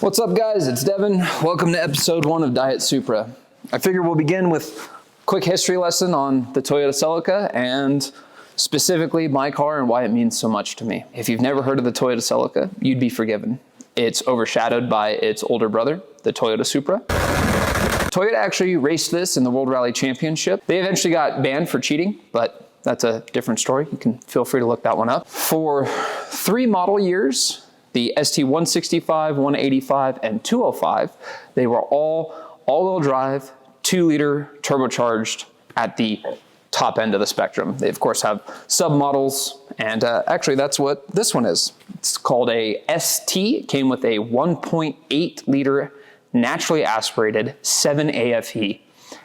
What's up guys, it's Devin. Welcome to episode 1 of Diet Supra. I figure we'll begin with a quick history lesson on the Toyota Celica and specifically my car and why it means so much to me. If you've never heard of the Toyota Celica, you'd be forgiven. It's overshadowed by its older brother, the Toyota Supra. Toyota actually raced this in the World Rally Championship. They eventually got banned for cheating, but that's a different story. You can feel free to look that one up. For 3 model years, the ST165, 185, and 205, they were all-wheel drive, 2-liter turbocharged at the top end of the spectrum. They, of course, have sub-models, and actually that's what this one is. It's called a ST. It came with a 1.8-liter naturally aspirated 7 AFE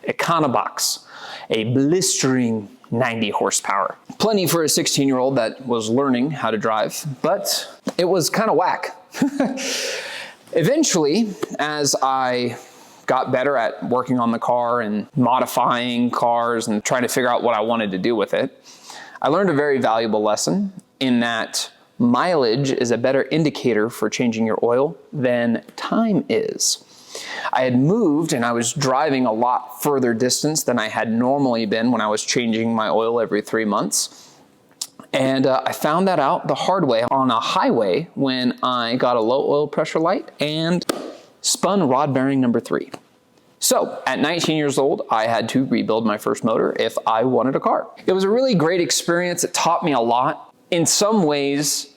Econobox, a blistering 90 horsepower. Plenty for a 16-year-old that was learning how to drive, but it was kind of whack. Eventually, as I got better at working on the car and modifying cars and trying to figure out what I wanted to do with it, I learned a very valuable lesson in that mileage is a better indicator for changing your oil than time is. I had moved and I was driving a lot further distance than I had normally been when I was changing my oil every 3 months. And I found that out the hard way on a highway when I got a low oil pressure light and spun rod bearing number 3. So at 19 years old, I had to rebuild my first motor if I wanted a car. It was a really great experience. It taught me a lot. In some ways,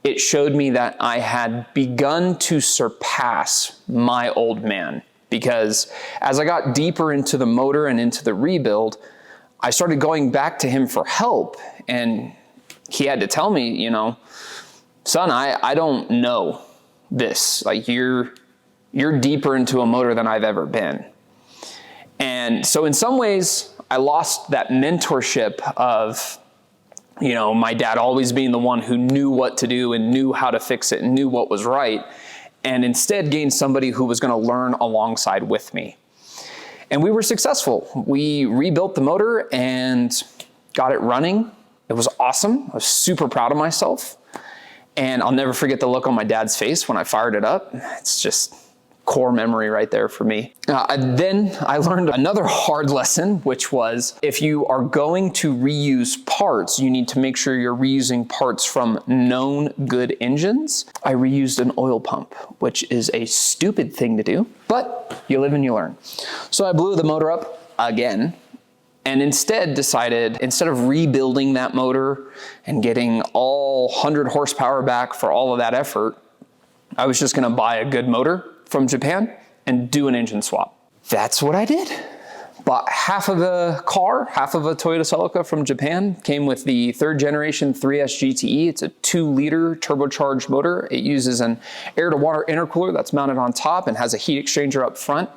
it showed me that I had begun to surpass my old man, because as I got deeper into the motor and into the rebuild, I started going back to him for help, and he had to tell me, you know, son, I don't know this. Like you're deeper into a motor than I've ever been. And so in some ways, I lost that mentorship of, you know, my dad always being the one who knew what to do and knew how to fix it and knew what was right, and instead gained somebody who was going to learn alongside with me. And we were successful. We rebuilt the motor and got it running. It was awesome. I was super proud of myself. And I'll never forget the look on my dad's face when I fired it up. It's just core memory right there for me. Then I learned another hard lesson, which was if you are going to reuse parts, you need to make sure you're reusing parts from known good engines. I reused an oil pump, which is a stupid thing to do, but you live and you learn. So I blew the motor up again, and instead decided, instead of rebuilding that motor and getting all 100 horsepower back for all of that effort, I was just gonna buy a good motor from Japan and do an engine swap. That's what I did. Bought half of a car, half of a Toyota Celica from Japan. Came with the 3rd generation 3S GTE. It's a 2-liter turbocharged motor. It uses an air-to-water intercooler that's mounted on top and has a heat exchanger up front.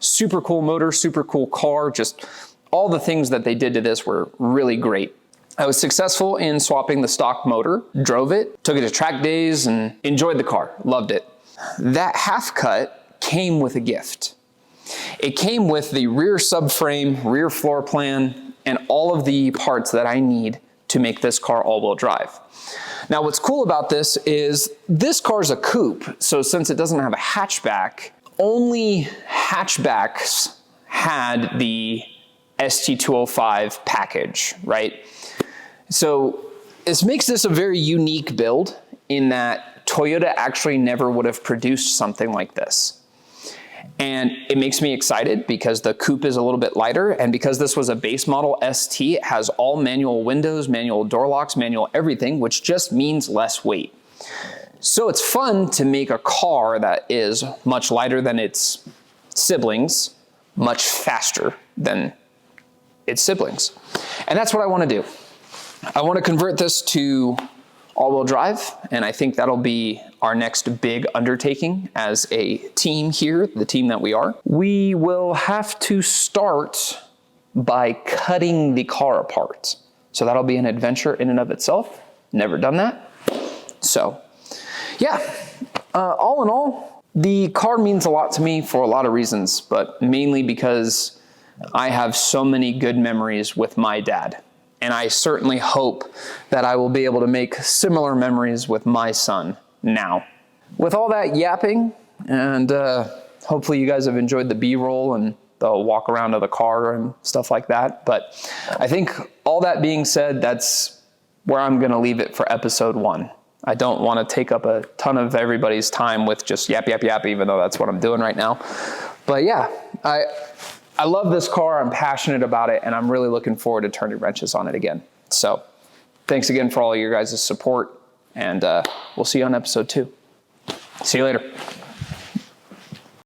Super cool motor, super cool car. Just all the things that they did to this were really great. I was successful in swapping the stock motor, drove it, took it to track days, and enjoyed the car, loved it. That half cut came with a gift. It came with the rear subframe, rear floor plan, and all of the parts that I need to make this car all-wheel drive. Now, what's cool about this is this car's a coupe, so since it doesn't have a hatchback, only hatchbacks had the ST205 package, right? So this makes this a very unique build in that Toyota actually never would have produced something like this. And it makes me excited because the coupe is a little bit lighter, and because this was a base model ST, it has all manual windows, manual door locks, manual everything, which just means less weight. So it's fun to make a car that is much lighter than its siblings, much faster than its siblings. And that's what I want to do. I want to convert this to all-wheel drive, and I think that'll be our next big undertaking as a team here, the team that we are. We will have to start by cutting the car apart. So that'll be an adventure in and of itself. Never done that. So yeah, all in all, the car means a lot to me for a lot of reasons, but mainly because I have so many good memories with my dad. And I certainly hope that I will be able to make similar memories with my son now. With all that yapping, And hopefully you guys have enjoyed the B-roll and the walk around of the car and stuff like that. But I think all that being said, that's where I'm going to leave it for episode 1. I don't want to take up a ton of everybody's time with just yap, yap, yap, even though that's what I'm doing right now. But yeah, I love this car. I'm passionate about it, and I'm really looking forward to turning wrenches on it again. So thanks again for all your guys' support, and we'll see you on episode 2. See you later.